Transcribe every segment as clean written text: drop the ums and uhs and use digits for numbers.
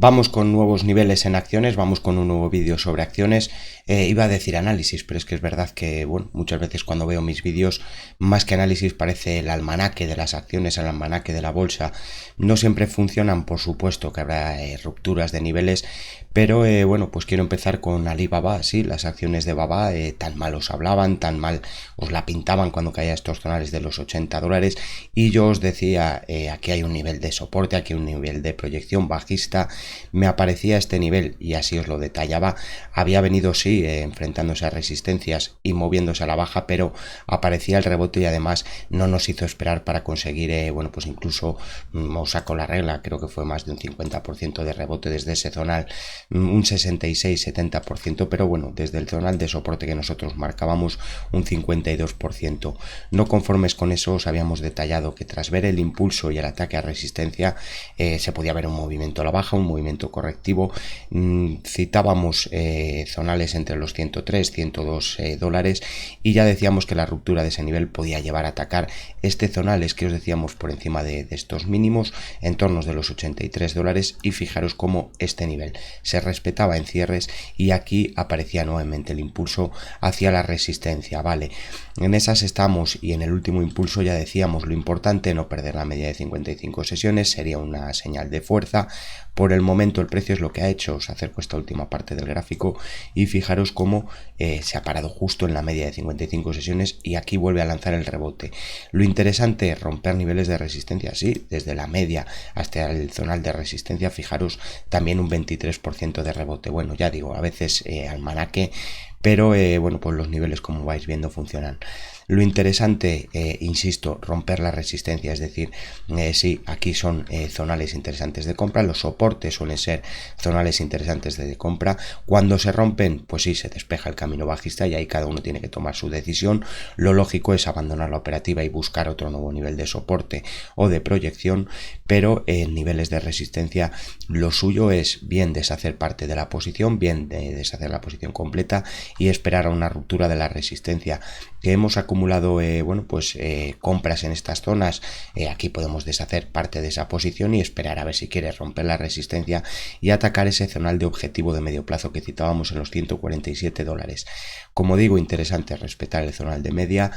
Vamos con nuevos niveles en acciones, vamos con un nuevo vídeo sobre acciones. Iba a decir análisis, pero es que es verdad que, bueno, muchas veces cuando veo mis vídeos, más que análisis parece el almanaque de las acciones, el almanaque de la bolsa. No siempre funcionan, por supuesto que habrá rupturas de niveles, pero bueno, pues quiero empezar con Alibaba. Sí, las acciones de Baba tan mal os hablaban, tan mal os la pintaban cuando caía estos zonales de los $80, y yo os decía, aquí hay un nivel de soporte, aquí hay un nivel de proyección bajista. Me aparecía este nivel y así os lo detallaba. Había venido sí enfrentándose a resistencias y moviéndose a la baja, pero aparecía el rebote y además no nos hizo esperar para conseguir bueno, pues incluso os saco la regla, creo que fue más de un 50% de rebote desde ese zonal, un 66-70%, pero bueno, desde el zonal de soporte que nosotros marcábamos un 52%. No conformes con eso, os habíamos detallado que tras ver el impulso y el ataque a resistencia se podía ver un movimiento a la baja, un movimiento correctivo. Citábamos zonales entre los 103 102 dólares, y ya decíamos que la ruptura de ese nivel podía llevar a atacar este zonales que os decíamos por encima de estos mínimos en torno de los $83, y fijaros cómo este nivel se respetaba en cierres y aquí aparecía nuevamente el impulso hacia la resistencia. Vale, en esas estamos, y en el último impulso ya decíamos lo importante, no perder la media de 55 sesiones, sería una señal de fuerza. Por el momento el precio es lo que ha hecho. Os acerco esta última parte del gráfico y fijaros cómo se ha parado justo en la media de 55 sesiones y aquí vuelve a lanzar el rebote. Lo interesante es romper niveles de resistencia, sí, desde la media hasta el zonal de resistencia. Fijaros también un 23% de rebote. Bueno, ya digo, a veces almanaque, pero bueno, pues los niveles, como vais viendo, funcionan. Lo interesante, insisto, romper la resistencia, es decir, sí, aquí son zonales interesantes de compra, los soportes suelen ser zonales interesantes de compra. Cuando se rompen, pues sí, se despeja el camino bajista y ahí cada uno tiene que tomar su decisión. Lo lógico es abandonar la operativa y buscar otro nuevo nivel de soporte o de proyección, pero en niveles de resistencia lo suyo es bien deshacer parte de la posición, bien deshacer la posición completa y esperar a una ruptura de la resistencia. Que hemos acumulado bueno, pues compras en estas zonas, aquí podemos deshacer parte de esa posición y esperar a ver si quiere romper la resistencia y atacar ese zonal de objetivo de medio plazo que citábamos en los $147. Como digo, interesante respetar el zonal de media.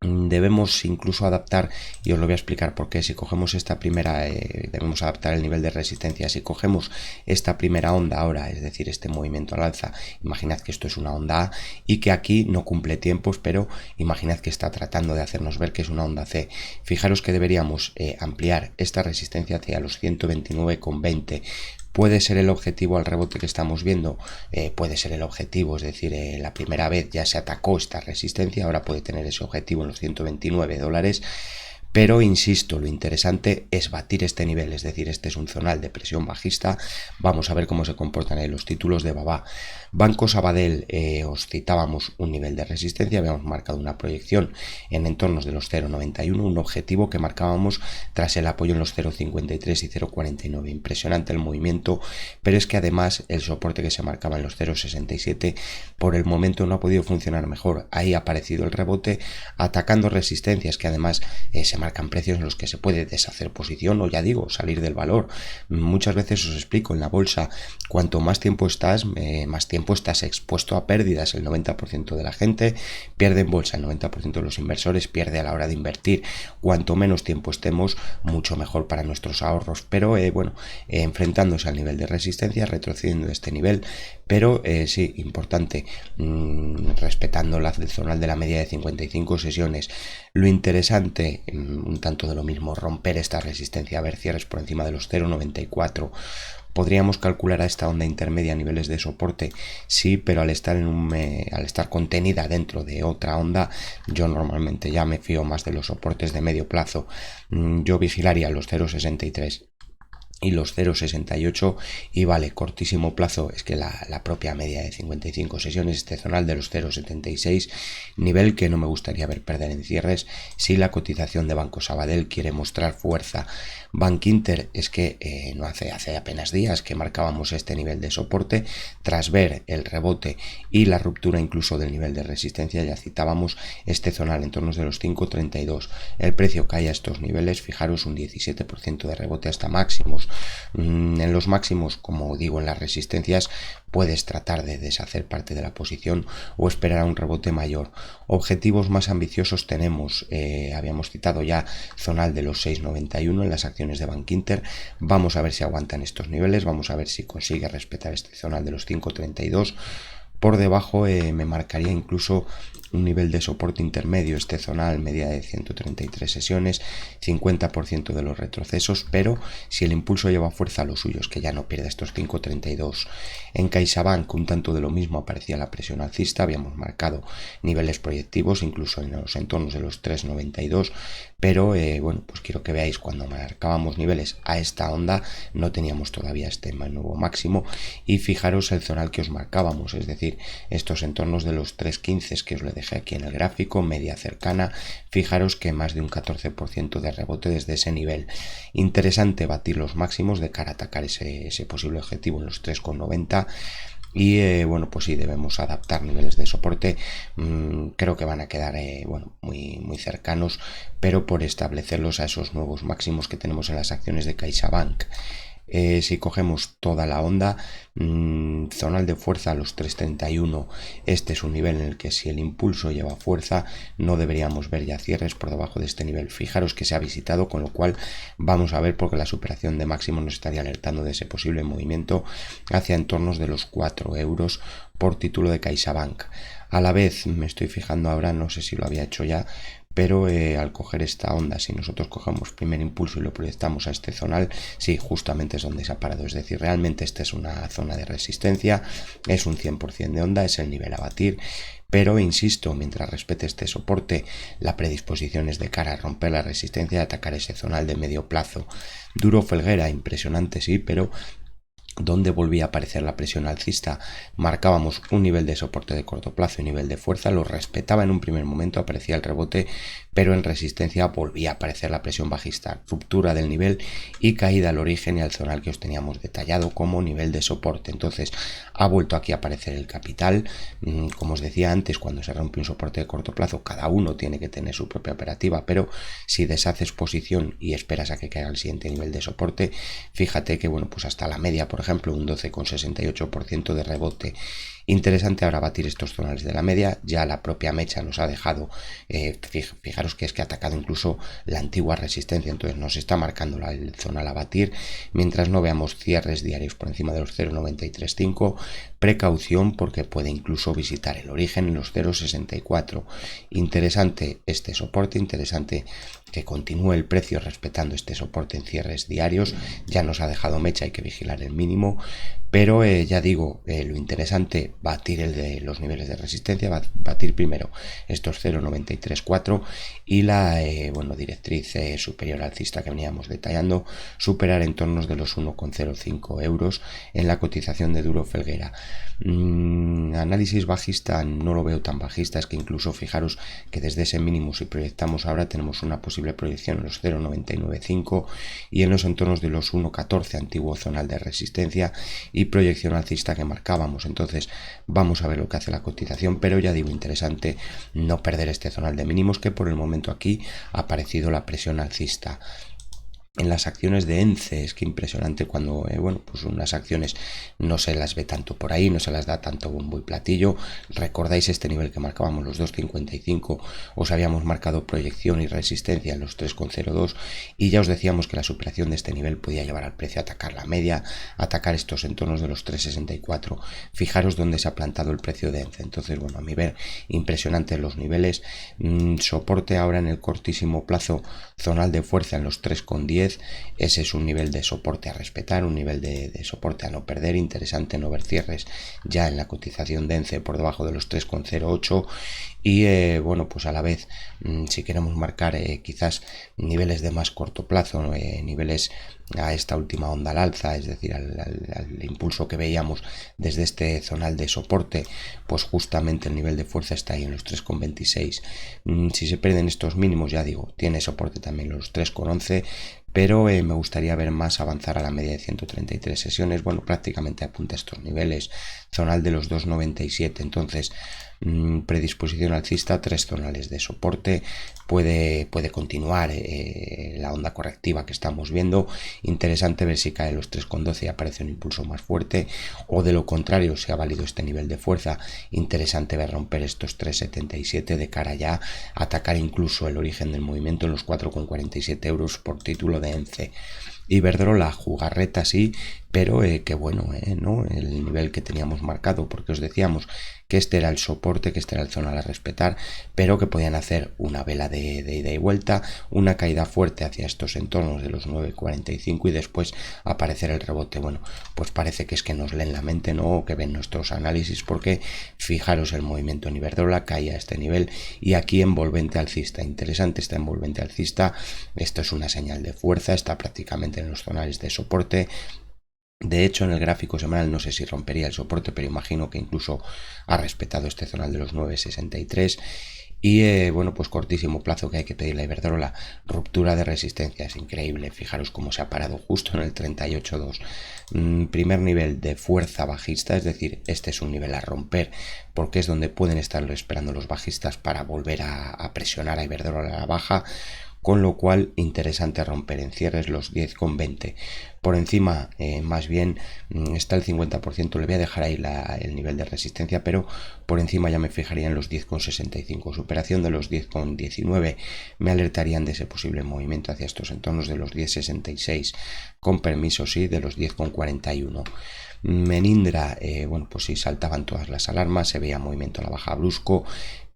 Debemos incluso adaptar, y os lo voy a explicar por qué. Si cogemos esta primera, debemos adaptar el nivel de resistencia. Si cogemos esta primera onda ahora, es decir, este movimiento al alza, imaginad que esto es una onda A y que aquí no cumple tiempos, pero imaginad que está tratando de hacernos ver que es una onda C. Fijaros que deberíamos ampliar esta resistencia hacia los 129,20. Puede ser el objetivo al rebote que estamos viendo, puede ser el objetivo, es decir, la primera vez ya se atacó esta resistencia, ahora puede tener ese objetivo en los $129, pero insisto, lo interesante es batir este nivel, es decir, este es un zonal de presión bajista. Vamos a ver cómo se comportan ahí los títulos de Baba. Banco Sabadell, os citábamos un nivel de resistencia, habíamos marcado una proyección en entornos de los 0,91, un objetivo que marcábamos tras el apoyo en los 0,53 y 0,49. Impresionante el movimiento, pero es que además el soporte que se marcaba en los 0,67 por el momento no ha podido funcionar mejor. Ahí ha aparecido el rebote atacando resistencias que además se marcan precios en los que se puede deshacer posición o, ya digo, salir del valor. Muchas veces os explico, en la bolsa, cuanto más tiempo estás expuesto a pérdidas. El 90% de la gente pierde en bolsa, el 90% de los inversores pierde a la hora de invertir. Cuanto menos tiempo estemos, mucho mejor para nuestros ahorros. Pero bueno, enfrentándose al nivel de resistencia, retrocediendo este nivel, pero sí, importante, respetando la zonal de la media de 55 sesiones. Lo interesante, un tanto de lo mismo, romper esta resistencia, a ver cierres por encima de los 0,94. Podríamos calcular a esta onda intermedia a niveles de soporte, sí, pero al estar al estar contenida dentro de otra onda, yo normalmente ya me fío más de los soportes de medio plazo. Yo vigilaría los 0,63 y los 0,68, y vale, cortísimo plazo es que la propia media de 55 sesiones, este zonal de los 0,76, nivel que no me gustaría ver perder en cierres si la cotización de Banco Sabadell quiere mostrar fuerza. Bankinter es que no hace apenas días que marcábamos este nivel de soporte, tras ver el rebote y la ruptura incluso del nivel de resistencia, ya citábamos este zonal en torno de los 5,32. El precio cae a estos niveles, fijaros, un 17% de rebote hasta máximos mínimos. En los máximos, como digo, en las resistencias puedes tratar de deshacer parte de la posición o esperar a un rebote mayor. Objetivos más ambiciosos tenemos, habíamos citado ya zonal de los 6,91 en las acciones de Bankinter. Vamos a ver si aguantan estos niveles, vamos a ver si consigue respetar este zonal de los 5,32. Por debajo me marcaría incluso un nivel de soporte intermedio, este zonal, media de 133 sesiones, 50% de los retrocesos, pero si el impulso lleva fuerza, lo suyo es que ya no pierda estos 5,32. En CaixaBank un tanto de lo mismo, aparecía la presión alcista, habíamos marcado niveles proyectivos, incluso en los entornos de los 3,92, pero bueno, pues quiero que veáis, cuando marcábamos niveles a esta onda no teníamos todavía este nuevo máximo, y fijaros el zonal que os marcábamos, es decir, estos entornos de los 3,15 que os lo dejé aquí en el gráfico, media cercana. Fijaros que más de un 14% de rebote desde ese nivel. Interesante batir los máximos de cara a atacar ese posible objetivo en los 3,90. Y bueno, pues sí, debemos adaptar niveles de soporte. Creo que van a quedar bueno, muy cercanos, pero por establecerlos a esos nuevos máximos que tenemos en las acciones de CaixaBank. Si cogemos toda la onda, zonal de fuerza a los 3,31, este es un nivel en el que si el impulso lleva fuerza no deberíamos ver ya cierres por debajo de este nivel. Fijaros que se ha visitado, con lo cual vamos a ver, porque la superación de máximo nos estaría alertando de ese posible movimiento hacia entornos de los 4 euros por título de CaixaBank. A la vez me estoy fijando ahora, no sé si lo había hecho ya, pero al coger esta onda, si nosotros cogemos primer impulso y lo proyectamos a este zonal, sí, justamente es donde se ha parado. Es decir, realmente esta es una zona de resistencia, es un 100% de onda, es el nivel a batir. Pero insisto, mientras respete este soporte, la predisposición es de cara a romper la resistencia y atacar ese zonal de medio plazo. Duro Felguera, impresionante, sí, pero donde volvía a aparecer la presión alcista, marcábamos un nivel de soporte de corto plazo y nivel de fuerza, lo respetaba en un primer momento, aparecía el rebote, pero en resistencia volvía a aparecer la presión bajista, ruptura del nivel y caída al origen y al zonal que os teníamos detallado como nivel de soporte. Entonces ha vuelto aquí a aparecer el capital. Como os decía antes, cuando se rompe un soporte de corto plazo, cada uno tiene que tener su propia operativa, pero si deshaces posición y esperas a que caiga el siguiente nivel de soporte, fíjate que bueno, pues hasta la media, por ejemplo, un 12,68% de rebote. Interesante ahora batir estos zonales de la media. Ya la propia mecha nos ha dejado, fijaros que es que ha atacado incluso la antigua resistencia, entonces nos está marcando el zonal a batir, mientras no veamos cierres diarios por encima de los 0,935. Precaución, porque puede incluso visitar el origen en los 0,64. Interesante este soporte, interesante que continúe el precio respetando este soporte en cierres diarios. Ya nos ha dejado mecha, hay que vigilar el mínimo, pero ya digo, lo interesante, batir el de los niveles de resistencia, batir primero estos 0,934 y la bueno, directriz superior alcista que veníamos detallando, superar en tornos de los 1,05 euros en la cotización de Duro Felguera. Análisis bajista no lo veo tan bajista, es que incluso fijaros que desde ese mínimo, si proyectamos ahora, tenemos una posible proyección en los 0,995 y en los entornos de los 1,14, antiguo zonal de resistencia, y proyección alcista que marcábamos. Entonces vamos a ver lo que hace la cotización, pero ya digo, interesante no perder este zonal de mínimos, que por el momento aquí ha aparecido la presión alcista. En las acciones de ENCE es que impresionante cuando bueno, pues unas acciones no se las ve tanto por ahí, no se las da tanto bombo y platillo. Recordáis este nivel que marcábamos, los 2,55, os habíamos marcado proyección y resistencia en los 3,02 y ya os decíamos que la superación de este nivel podía llevar al precio a atacar la media, atacar estos entornos de los 3,64. Fijaros dónde se ha plantado el precio de ENCE. Entonces, bueno, a mi ver, impresionantes los niveles. Soporte ahora en el cortísimo plazo, zonal de fuerza en los 3,10. Ese es un nivel de soporte a respetar, un nivel de soporte a no perder. Interesante no ver cierres ya en la cotización de ENCE por debajo de los 3,08 y bueno, pues a la vez, si queremos marcar quizás niveles de más corto plazo, niveles a esta última onda al alza, es decir, al impulso que veíamos desde este zonal de soporte, pues justamente el nivel de fuerza está ahí en los 3,26. Si se pierden estos mínimos, ya digo, tiene soporte también los 3,11, pero me gustaría ver más avanzar a la media de 133 sesiones. Bueno, prácticamente apunta a estos niveles, zonal de los 2,97. Entonces, predisposición alcista, 3 zonales de soporte, puede continuar la onda correctiva que estamos viendo Interesante ver si cae los 3,12 y aparece un impulso más fuerte, o de lo contrario, si ha valido este nivel de fuerza, interesante ver romper estos 3,77 de cara ya a atacar incluso el origen del movimiento en los 4,47 euros por título de ENCE. Iberdrola, jugarreta sí, pero que bueno, ¿no? El nivel que teníamos marcado, porque os decíamos que este era el soporte, que este era el zonal a respetar, pero que podían hacer una vela de ida y vuelta, una caída fuerte hacia estos entornos de los 9,45 y después aparecer el rebote. Bueno, pues parece que es que nos leen la mente, ¿no? O que ven nuestros análisis, porque fijaros el movimiento en Iberdrola, caía a este nivel y aquí envolvente alcista. Interesante esta envolvente alcista, esto es una señal de fuerza, está prácticamente en los zonales de soporte. De hecho, en el gráfico semanal no sé si rompería el soporte, pero imagino que incluso ha respetado este zonal de los 9,63. Y bueno, pues cortísimo plazo que hay que pedirle a Iberdrola. Ruptura de resistencia, es increíble. Fijaros cómo se ha parado justo en el 38,2. Primer nivel de fuerza bajista, es decir, este es un nivel a romper, porque es donde pueden estarlo esperando los bajistas para volver a presionar a Iberdrola a la baja. Con lo cual, interesante romper en cierres los 10,20. Por encima, más bien, está el 50%, le voy a dejar ahí el nivel de resistencia, pero por encima ya me fijaría en los 10,65. Superación de los 10,19 me alertarían de ese posible movimiento hacia estos entornos de los 10,66, con permiso sí, de los 10,41. En Indra, bueno, pues sí, saltaban todas las alarmas, se veía movimiento a la baja brusco,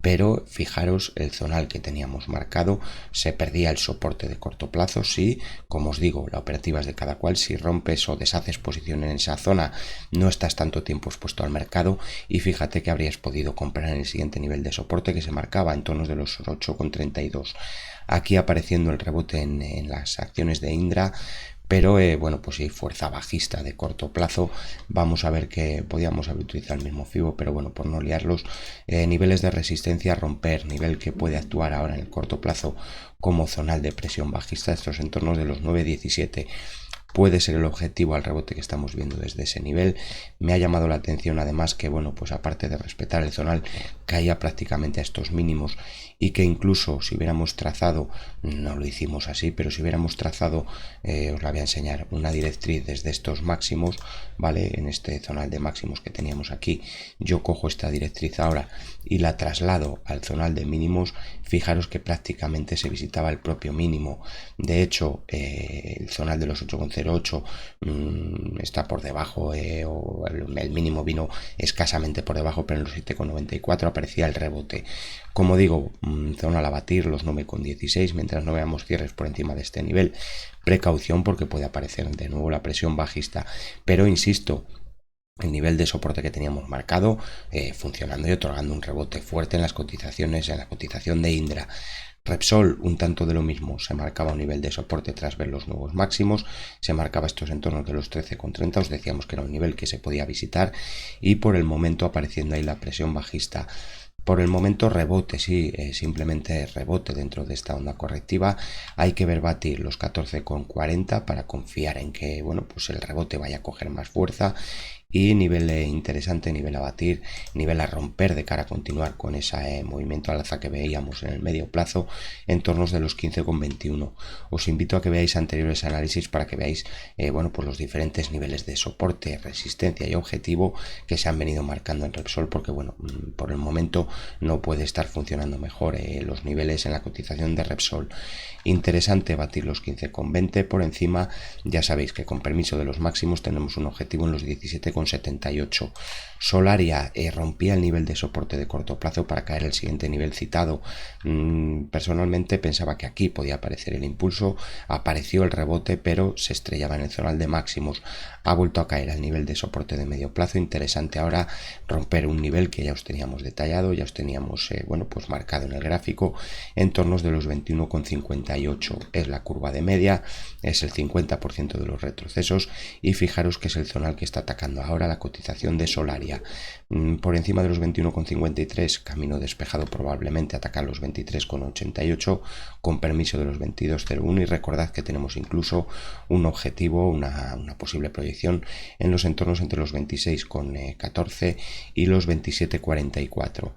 pero fijaros el zonal que teníamos marcado, se perdía el soporte de corto plazo, sí, como os digo, la operativa es de cada cual, si rompes o deshaces posición en esa zona, no estás tanto tiempo expuesto al mercado y fíjate que habrías podido comprar en el siguiente nivel de soporte que se marcaba en tonos de los 8,32. Aquí apareciendo el rebote en las acciones de Indra, pero bueno, pues sí, fuerza bajista de corto plazo. Vamos a ver que podíamos haber utilizado el mismo FIBO, pero bueno, por no liarlos, niveles de resistencia a romper, nivel que puede actuar ahora en el corto plazo como zonal de presión bajista, estos entornos de los 9,17 puede ser el objetivo al rebote que estamos viendo desde ese nivel. Me ha llamado la atención además que, bueno, pues aparte de respetar el zonal, caía prácticamente a estos mínimos y que incluso si hubiéramos trazado, no lo hicimos así, pero si hubiéramos trazado, os la voy a enseñar, una directriz desde estos máximos, ¿vale? En este zonal de máximos que teníamos aquí, yo cojo esta directriz ahora y la traslado al zonal de mínimos, fijaros que prácticamente se visitaba el propio mínimo. De hecho, el zonal de los 8,08 está por debajo, o el mínimo vino escasamente por debajo, pero en los 7,94 aparecía el rebote. Como digo, zona a batir los 9,16, mientras no veamos cierres por encima de este nivel, precaución porque puede aparecer de nuevo la presión bajista, pero insisto, el nivel de soporte que teníamos marcado funcionando y otorgando un rebote fuerte en las cotizaciones, en la cotización de Indra. Repsol, un tanto de lo mismo, se marcaba un nivel de soporte tras ver los nuevos máximos, se marcaba estos entornos de los 13,30, os decíamos que era un nivel que se podía visitar y por el momento apareciendo ahí la presión bajista. Por el momento rebote, sí, simplemente rebote dentro de esta onda correctiva. Hay que ver batir los 14,40 para confiar en que, bueno, pues el rebote vaya a coger más fuerza. Y nivel interesante, nivel a batir, nivel a romper de cara a continuar con ese movimiento al alza que veíamos en el medio plazo en tornos de los 15,21. Os invito a que veáis anteriores análisis para que veáis bueno, pues los diferentes niveles de soporte, resistencia y objetivo que se han venido marcando en Repsol, porque bueno, por el momento no puede estar funcionando mejor los niveles en la cotización de Repsol. Interesante batir los 15,20 por encima, ya sabéis que con permiso de los máximos tenemos un objetivo en los 17,78. Solaria rompía el nivel de soporte de corto plazo para caer al siguiente nivel citado. Personalmente pensaba que aquí podía aparecer el impulso, apareció el rebote, pero se estrellaba en el zonal de máximos. Ha vuelto a caer al nivel de soporte de medio plazo. Interesante ahora romper un nivel que ya os teníamos detallado, ya os teníamos bueno, pues marcado en el gráfico en tornos de los 21,58. Es la curva de media, es el 50% de los retrocesos y fijaros que es el zonal que está atacando ahora la cotización de Solaria. Por encima de los 21,53, camino despejado probablemente atacar los 23,88 con permiso de los 22,01, y recordad que tenemos incluso un objetivo, una posible proyección en los entornos entre los 26,14 y los 27,44.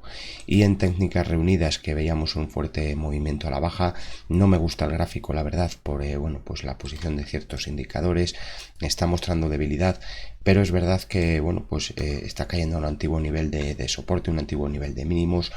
Y en técnicas reunidas, que veíamos un fuerte movimiento a la baja, no me gusta el gráfico, la verdad, por pues la posición de ciertos indicadores está mostrando debilidad, pero es verdad que pues está cayendo a un antiguo nivel de soporte, un antiguo nivel de mínimos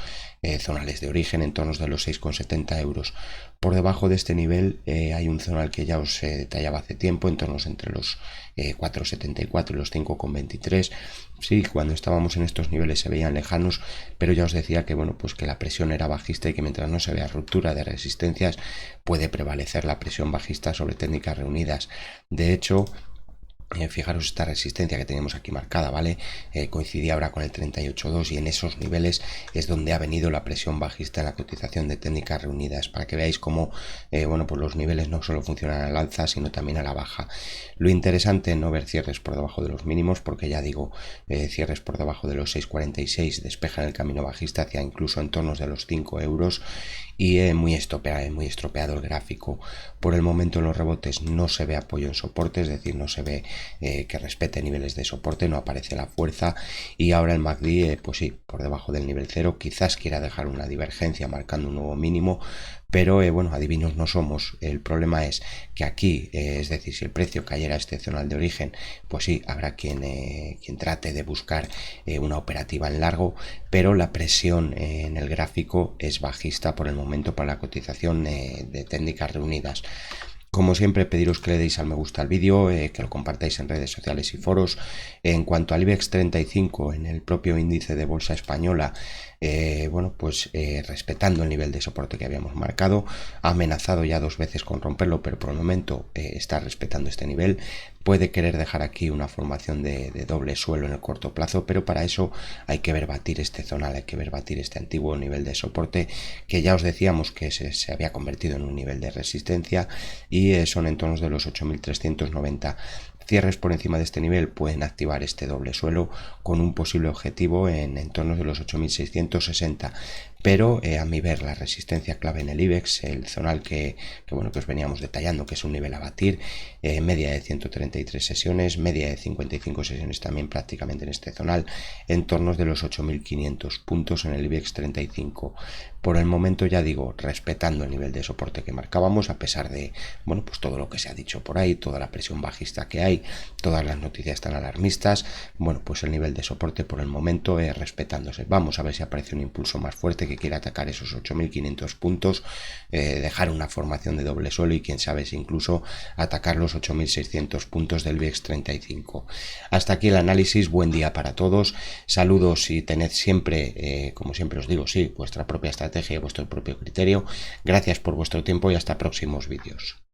zonales de origen en torno de los 6,70 euros. Por debajo de este nivel hay un zonal que ya os detallaba hace tiempo, en tornos entre los 4,74 y los 5,23. Sí, cuando estábamos en estos niveles se veían lejanos, pero ya os decía que pues que la presión era bajista y que mientras no se vea ruptura de resistencias puede prevalecer la presión bajista sobre técnicas reunidas. De hecho, fijaros esta resistencia que tenemos aquí marcada, ¿vale? Coincidía ahora con el 38,2, y en esos niveles es donde ha venido la presión bajista en la cotización de técnicas reunidas, para que veáis cómo pues los niveles no solo funcionan al alza, sino también a la baja. Lo interesante, no ver cierres por debajo de los mínimos, porque ya digo, cierres por debajo de los 6,46 despejan el camino bajista hacia incluso entornos de los 5 euros, y muy estropeado el gráfico. Por el momento en los rebotes no se ve apoyo en soporte, es decir, no se ve que respete niveles de soporte, no aparece la fuerza, y ahora el MACD pues sí, por debajo del nivel 0, quizás quiera dejar una divergencia marcando un nuevo mínimo, pero adivinos no somos. El problema es que aquí, es decir, si el precio cayera a este zonal de origen, pues sí, habrá quien trate de buscar una operativa en largo, pero la presión en el gráfico es bajista por el momento para la cotización de técnicas reunidas. Como siempre, pediros que le deis al me gusta al vídeo, que lo compartáis en redes sociales y foros. En cuanto al IBEX 35, en el propio índice de bolsa española, pues respetando el nivel de soporte que habíamos marcado, ha amenazado ya 2 veces con romperlo, pero por el momento está respetando este nivel. Puede querer dejar aquí una formación de doble suelo en el corto plazo, pero para eso hay que ver batir este zonal, hay que ver batir este antiguo nivel de soporte, que ya os decíamos que se había convertido en un nivel de resistencia, y son entornos de los 8.390. Cierres por encima de este nivel pueden activar este doble suelo con un posible objetivo en entornos de los 8.660, pero a mi ver la resistencia clave en el IBEX, el zonal que os veníamos detallando, que es un nivel a batir, media de 133 sesiones, media de 55 sesiones también prácticamente en este zonal, en tornos de los 8.500 puntos en el IBEX 35. Por el momento, ya digo, respetando el nivel de soporte que marcábamos, a pesar de pues todo lo que se ha dicho por ahí, toda la presión bajista que hay, todas las noticias tan alarmistas, pues el nivel de soporte por el momento respetándose. Vamos a ver si aparece un impulso más fuerte que quiera atacar esos 8.500 puntos, dejar una formación de doble suelo, y quién sabe si incluso atacar los 8.600 puntos del IBEX 35. Hasta aquí el análisis. Buen día para todos, saludos, y tened siempre, como siempre os digo, sí, vuestra propia estrategia y vuestro propio criterio. Gracias por vuestro tiempo y hasta próximos vídeos.